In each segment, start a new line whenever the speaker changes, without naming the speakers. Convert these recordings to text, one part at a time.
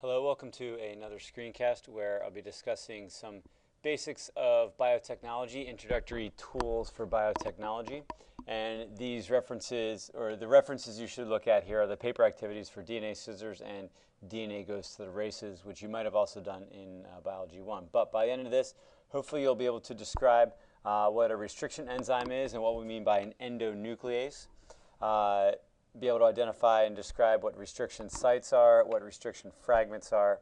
Hello, welcome to another screencast where I'll be discussing some basics of biotechnology, introductory tools for biotechnology. And these references, or the references you should look at here, are the paper activities for DNA Scissors and DNA Goes to the Races, which you might have also done in Biology 1. But by the end of this, hopefully you'll be able to describe what a restriction enzyme is and what we mean by an endonuclease. Be able to identify and describe what restriction sites are, what restriction fragments are,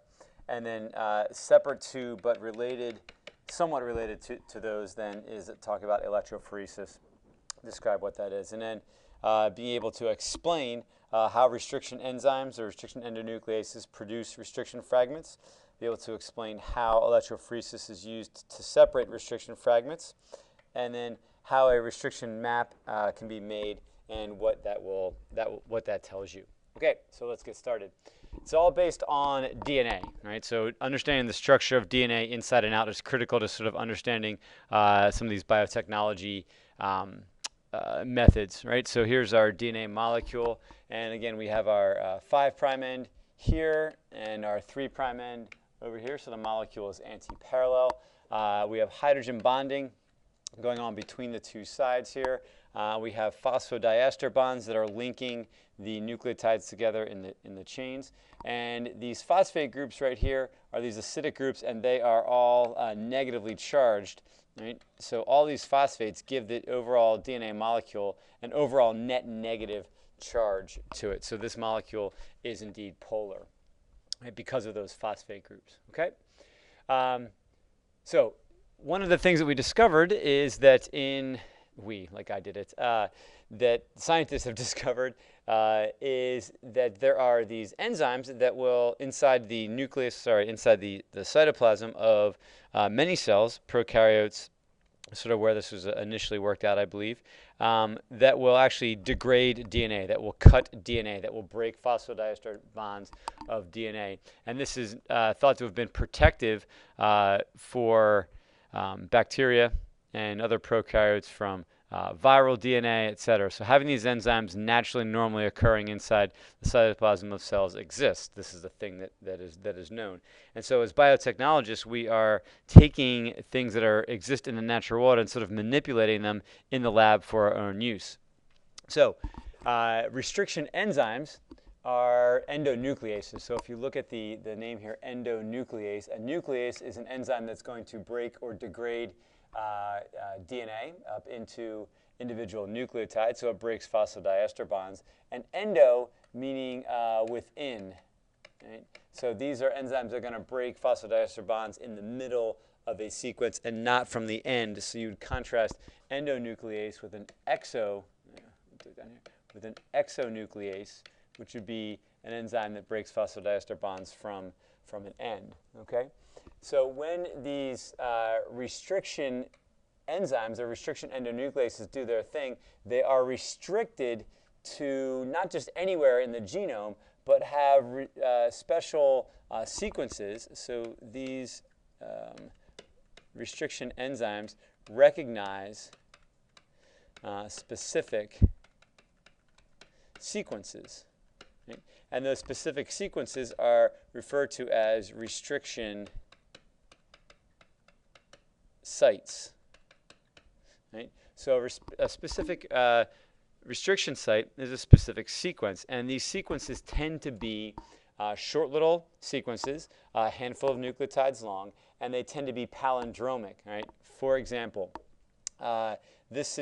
and then separate to but related, somewhat related to those then is talk about electrophoresis, describe what that is, and then being able to explain how restriction enzymes or restriction endonucleases produce restriction fragments, be able to explain how electrophoresis is used to separate restriction fragments, and then how a restriction map can be made and what that tells you. Okay, so let's get started. It's all based on DNA, right? So understanding the structure of DNA inside and out is critical to sort of understanding some of these biotechnology methods, right? So here's our DNA molecule, and again we have our 5' end here and our 3' end over here. So the molecule is anti-parallel. We have hydrogen bonding going on between the two sides here. We have phosphodiester bonds that are linking the nucleotides together in the chains. And these phosphate groups right here are these acidic groups, and they are all negatively charged. Right? So all these phosphates give the overall DNA molecule an overall net negative charge to it. So this molecule is indeed polar, right, because of those phosphate groups. Okay? So one of the things that we discovered is that like I did it, that scientists have discovered is that there are these enzymes that will, inside the cytoplasm of many cells, prokaryotes, sort of where this was initially worked out, I believe, that will actually degrade DNA, that will cut DNA, that will break phosphodiester bonds of DNA. And this is thought to have been protective for bacteria and other prokaryotes from viral DNA, etc. So having these enzymes naturally, normally occurring inside the cytoplasm of cells exists. This is a thing that is known. And so as biotechnologists, we are taking things that exist in the natural world and sort of manipulating them in the lab for our own use. So restriction enzymes are endonucleases. So if you look at the name here, endonuclease, a nuclease is an enzyme that's going to break or degrade DNA up into individual nucleotides, so it breaks phosphodiester bonds. And endo meaning within. Right? So these are enzymes that are going to break phosphodiester bonds in the middle of a sequence and not from the end. So you'd contrast endonuclease with an exonuclease, which would be an enzyme that breaks phosphodiester bonds from an end. Okay? So when these restriction enzymes or restriction endonucleases do their thing, they are restricted to not just anywhere in the genome, but have special sequences. So these restriction enzymes recognize specific sequences. Right? And those specific sequences are referred to as restriction sites. Right? So a specific restriction site is a specific sequence, and these sequences tend to be short little sequences, a handful of nucleotides long, and they tend to be palindromic. Right? For example, this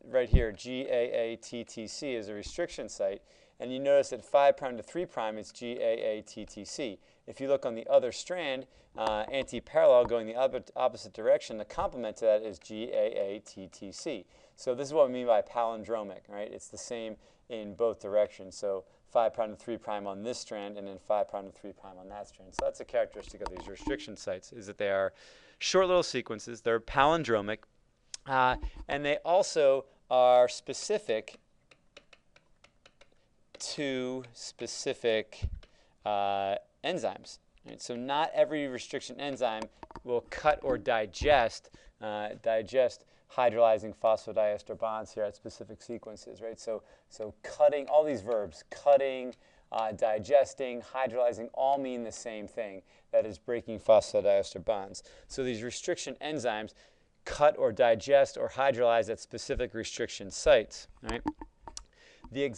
right here, GAATTC, is a restriction site, and you notice that 5' to 3' it's GAATTC. If you look on the other strand, anti-parallel going the opposite direction, the complement to that is GAATTC. So this is what we mean by palindromic, right? It's the same in both directions. So 5' to 3' on this strand, and then 5' to 3' on that strand. So that's a characteristic of these restriction sites, is that they are short little sequences. They're palindromic, and they also are specific to specific enzymes. Right? So not every restriction enzyme will cut or digest hydrolyzing phosphodiester bonds here at specific sequences. Right? So cutting, all these verbs, cutting, digesting, hydrolyzing all mean the same thing. That is breaking phosphodiester bonds. So these restriction enzymes cut or digest or hydrolyze at specific restriction sites. Right? The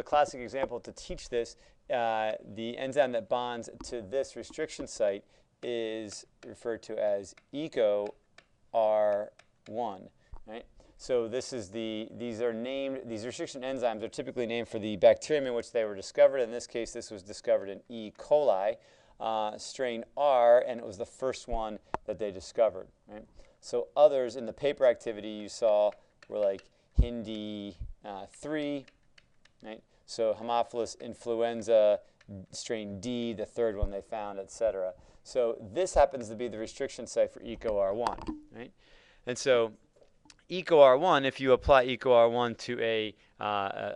classic example to teach this, the enzyme that bonds to this restriction site is referred to as EcoR1. Right? So these restriction enzymes are typically named for the bacterium in which they were discovered. In this case, this was discovered in E. coli, strain R, and it was the first one that they discovered. Right? So others in the paper activity you saw were like Hindi 3, right? So Haemophilus influenza, strain D, the third one they found, etc. So this happens to be the restriction site for EcoR1, right? And so EcoR1, if you apply EcoR1 to a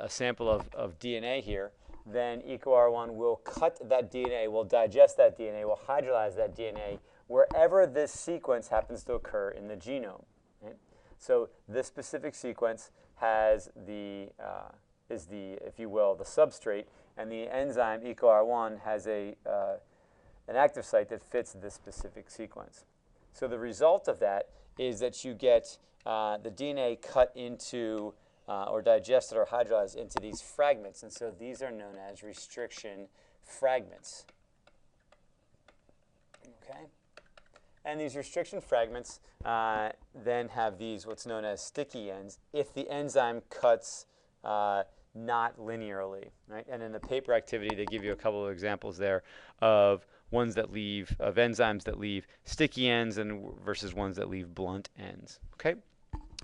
sample of DNA here, then EcoR1 will cut that DNA, will digest that DNA, will hydrolyze that DNA wherever this sequence happens to occur in the genome. Right? So this specific sequence has is the, if you will, the substrate, and the enzyme EcoR1 has an active site that fits this specific sequence. So the result of that is that you get the DNA cut into or digested or hydrolyzed into these fragments, and so these are known as restriction fragments. Okay? And these restriction fragments then have these what's known as sticky ends if the enzyme cuts not linearly, right? And in the paper activity, they give you a couple of examples there of enzymes that leave sticky ends and versus ones that leave blunt ends. Okay?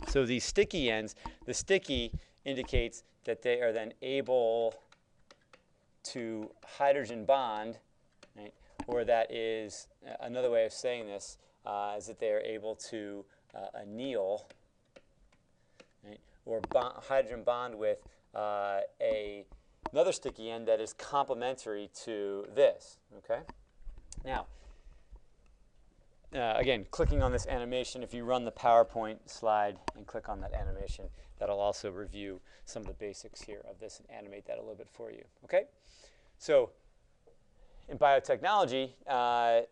So these sticky ends, the sticky indicates that they are then able to hydrogen bond, right? Or that is another way of saying this is that they are able to anneal, right? Or hydrogen bond with another sticky end that is complementary to this. Okay. Now, again, clicking on this animation, if you run the PowerPoint slide and click on that animation, that'll also review some of the basics here of this and animate that a little bit for you. Okay? So, in biotechnology, an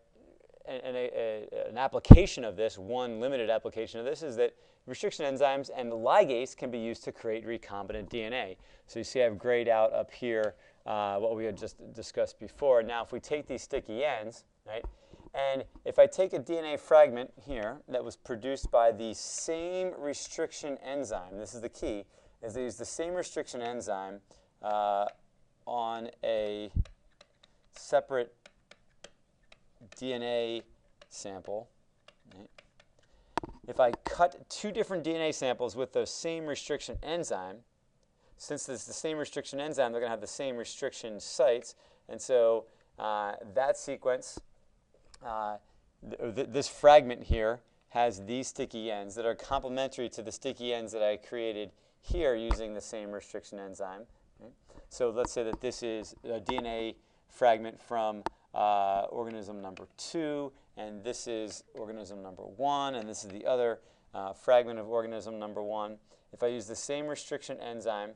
application of this, one limited application of this, is that restriction enzymes and ligase can be used to create recombinant DNA. So you see I've grayed out up here what we had just discussed before. Now, if we take these sticky ends, right, and if I take a DNA fragment here that was produced by the same restriction enzyme, this is the key, is they use the same restriction enzyme on a separate DNA sample. Right? If I cut two different DNA samples with the same restriction enzyme, since it's the same restriction enzyme, they're going to have the same restriction sites, and so that sequence, this fragment here has these sticky ends that are complementary to the sticky ends that I created here using the same restriction enzyme. Okay? So let's say that this is a DNA fragment from organism number 2, and this is organism number 1, and this is the other fragment of organism number 1. If I use the same restriction enzyme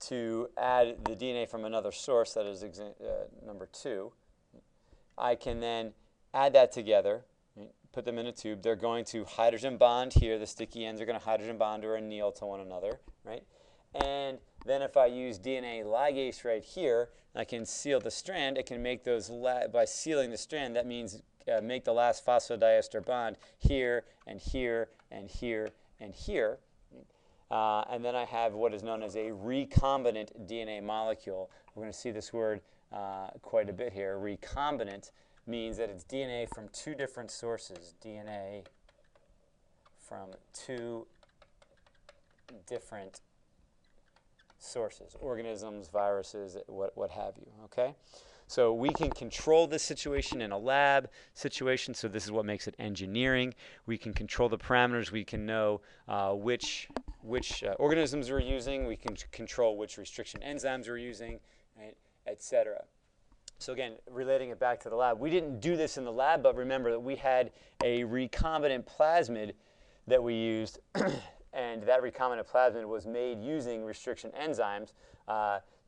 to add the DNA from another source, that is number 2, I can then add that together, right, put them in a tube. They're going to hydrogen bond here. The sticky ends are going to hydrogen bond or anneal to one another, right? And then if I use DNA ligase right here, I can seal the strand. It can make those, by sealing the strand, that means make the last phosphodiester bond here and here and here and here. And then I have what is known as a recombinant DNA molecule. We're going to see this word quite a bit here. Recombinant means that it's DNA from two different sources. DNA from two different sources, organisms, viruses, what have you, okay? So we can control this situation in a lab situation, so this is what makes it engineering. We can control the parameters. We can know which organisms we're using. We can control which restriction enzymes we're using, right, etc. So again, relating it back to the lab, we didn't do this in the lab, but remember that we had a recombinant plasmid that we used, and that recombinant plasmid was made using restriction enzymes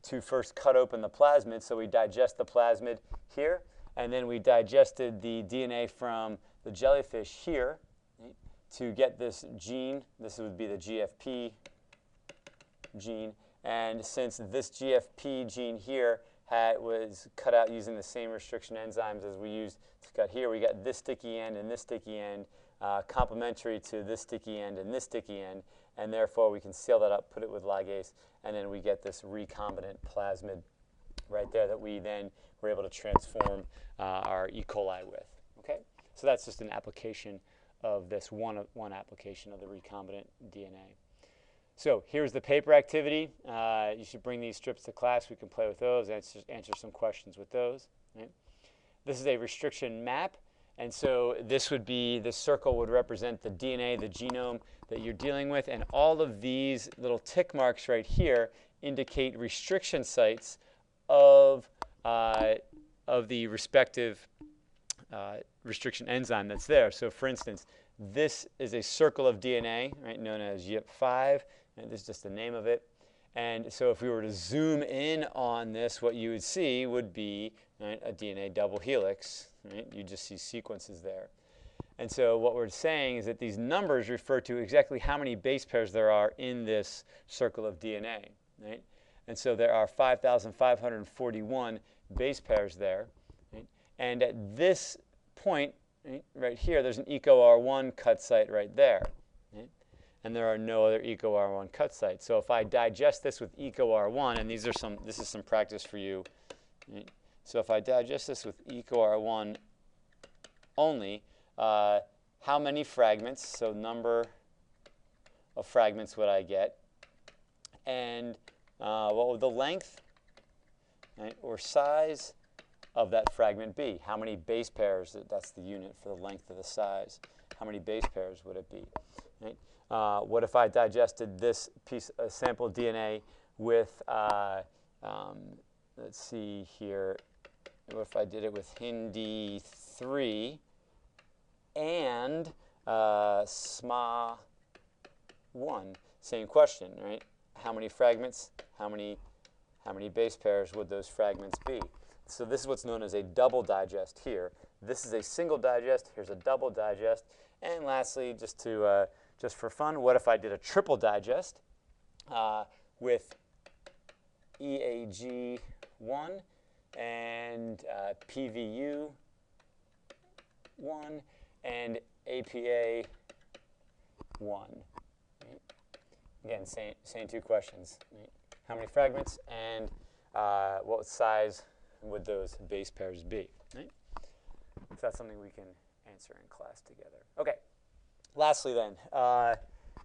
to first cut open the plasmid. So we digest the plasmid here, and then we digested the DNA from the jellyfish here, right, to get this gene. This would be the GFP gene. And since this GFP gene here was cut out using the same restriction enzymes as we used to cut here, we got this sticky end and this sticky end, complementary to this sticky end and this sticky end, and therefore we can seal that up, put it with ligase, and then we get this recombinant plasmid right there that we then were able to transform our E. coli with. Okay, so that's just an application of this one application of the recombinant DNA. So here's the paper activity. You should bring these strips to class. We can play with those, answer some questions with those. Right? This is a restriction map. And so this circle would represent the DNA, the genome that you're dealing with. And all of these little tick marks right here indicate restriction sites of the respective restriction enzyme that's there. So for instance, this is a circle of DNA, right, known as YIP5. And this is just the name of it. And so if we were to zoom in on this, what you would see would be, right, a DNA double helix. Right? You just see sequences there. And so what we're saying is that these numbers refer to exactly how many base pairs there are in this circle of DNA. Right? And so there are 5,541 base pairs there. Right? And at this point, right here, there's an EcoR1 cut site right there. Right? And there are no other EcoR1 cut sites. So if I digest this with EcoR1, and this is some practice for you. Right? So if I digest this with EcoR1 only, how many fragments, so number of fragments would I get? And what would the length, right, or size of that fragment be? How many base pairs, that's the unit for the length of the size, how many base pairs would it be? Right? What if I digested this piece of sample DNA with, let's see here, what if I did it with Hindi3 and SMA1? Same question, right? How many fragments, how many base pairs would those fragments be? So this is what's known as a double digest here. This is a single digest, here's a double digest. And lastly, just for fun, what if I did a triple digest with EAG1 and PVU1 and APA1. Right? Again, same two questions. Right? How many fragments and what size would those base pairs be? Right? So that's something we can answer in class together. Okay. Lastly then,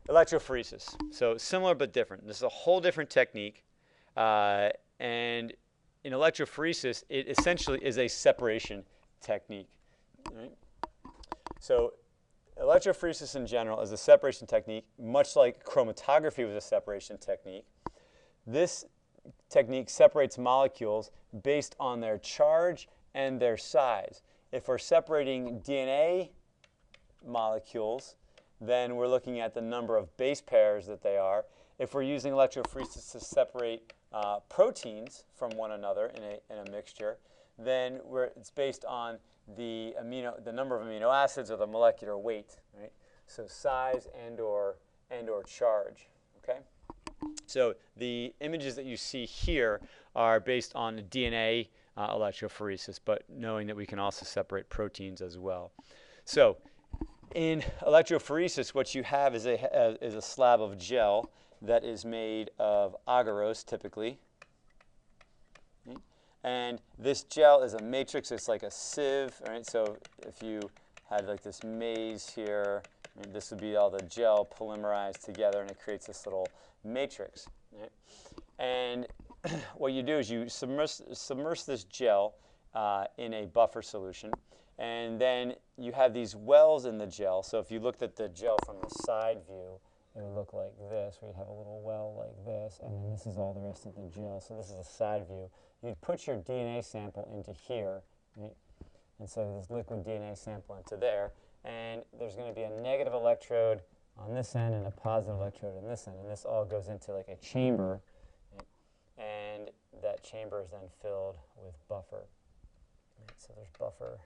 electrophoresis. So similar but different. This is a whole different technique. And in electrophoresis, it essentially is a separation technique. Right? So electrophoresis in general is a separation technique, much like chromatography was a separation technique. This technique separates molecules based on their charge and their size. If we're separating DNA molecules, then we're looking at the number of base pairs that they are. If we're using electrophoresis to separate proteins from one another in a mixture, then it's based on the number of amino acids or the molecular weight, right? So size and/or charge. Okay. So the images that you see here are based on DNA electrophoresis, but knowing that we can also separate proteins as well. So in electrophoresis, what you have is a slab of gel that is made of agarose, typically. Okay. And this gel is a matrix. It's like a sieve. Right? So if you had like this maze here, and this would be all the gel polymerized together, and it creates this little matrix. Right? And what you do is you submerge this gel in a buffer solution, and then you have these wells in the gel. So if you looked at the gel from the side view, it would look like this, where you have a little well like this, and then this is all the rest of the gel. So this is a side view. You'd put your DNA sample into here, right? And so this liquid DNA sample into there, and there's going to be a negative electrode on this end and a positive electrode on this end, and this all goes into like a chamber, right? And that chamber is then filled with buffer. Right, so there's buffer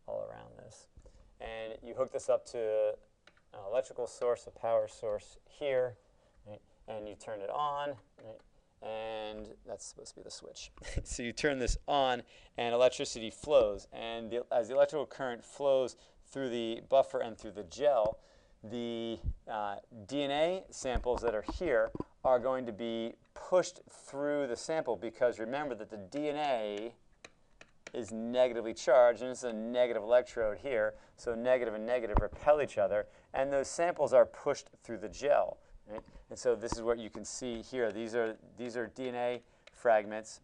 all around this. And you hook this up to an electrical source, a power source here, right, and you turn it on, right, and that's supposed to be the switch. So you turn this on, and electricity flows. And as the electrical current flows through the buffer and through the gel, the DNA samples that are here are going to be pushed through the sample, because remember that the DNA is negatively charged, and this is a negative electrode here, so negative and negative repel each other, and those samples are pushed through the gel. Right? And so this is what you can see here. These are DNA fragments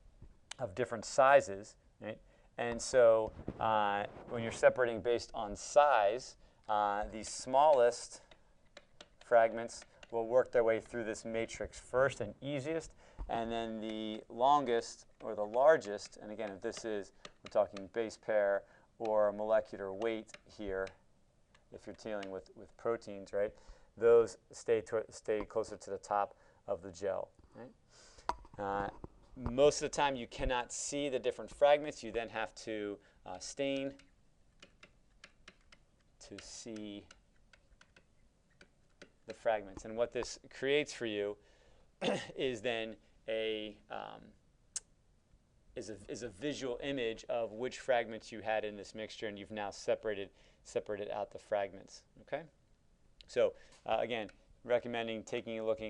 of different sizes, right? And so when you're separating based on size, the smallest fragments will work their way through this matrix first and easiest, and then the longest or the largest, and again, if this is, we're talking base pair or molecular weight here, if you're dealing with proteins, right? Those stay closer to the top of the gel. Right? Most of the time, you cannot see the different fragments. You then have to stain to see the fragments. And what this creates for you is then a visual image of which fragments you had in this mixture, and you've now separated out the fragments. Okay. So again, recommending taking a look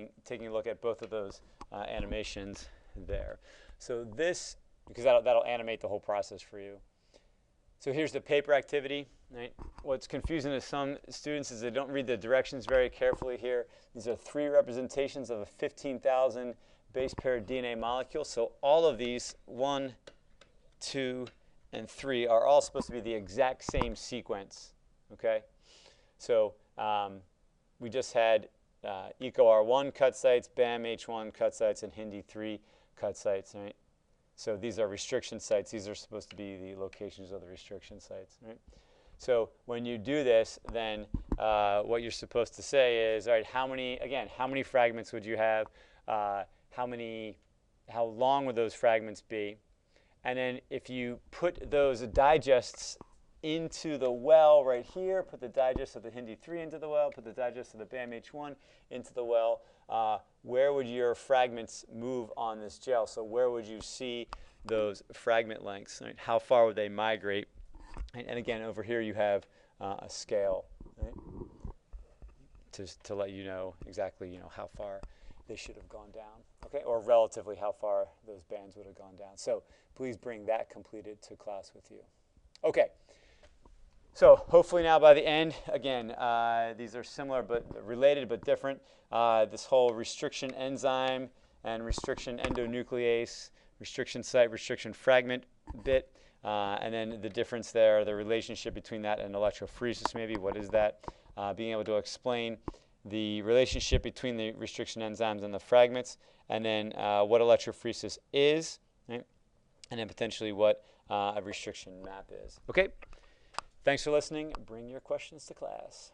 at both of those animations there. So this, because that'll animate the whole process for you. So here's the paper activity. Right? What's confusing to some students is they don't read the directions very carefully here. These are 3 representations of a 15,000 base pair DNA molecule. So all of these, 1, 2, and 3, are all supposed to be the exact same sequence. Okay? So we just had EcoR1 cut sites, BAM-H1 cut sites, and Hindi3 cut sites. Right? So these are restriction sites. These are supposed to be the locations of the restriction sites. Right? So when you do this, then what you're supposed to say is, all right, how many fragments would you have? How long would those fragments be? And then if you put those digests into the well right here, put the digest of the Hindi3 into the well, put the digest of the BAM-H1 into the well, where would your fragments move on this gel? So where would you see those fragment lengths? Right? How far would they migrate? And again, over here you have a scale, right? To let you know exactly how far they should have gone down, okay, or relatively how far those bands would have gone down. So please bring that completed to class with you. Okay. So hopefully now by the end, again, these are similar but related but different. This whole restriction enzyme and restriction endonuclease, restriction site, restriction fragment bit. And then the difference there, the relationship between that and electrophoresis, maybe. What is that? Being able to explain the relationship between the restriction enzymes and the fragments, and then what electrophoresis is, right? And then potentially what a restriction map is. Okay? Thanks for listening. Bring your questions to class.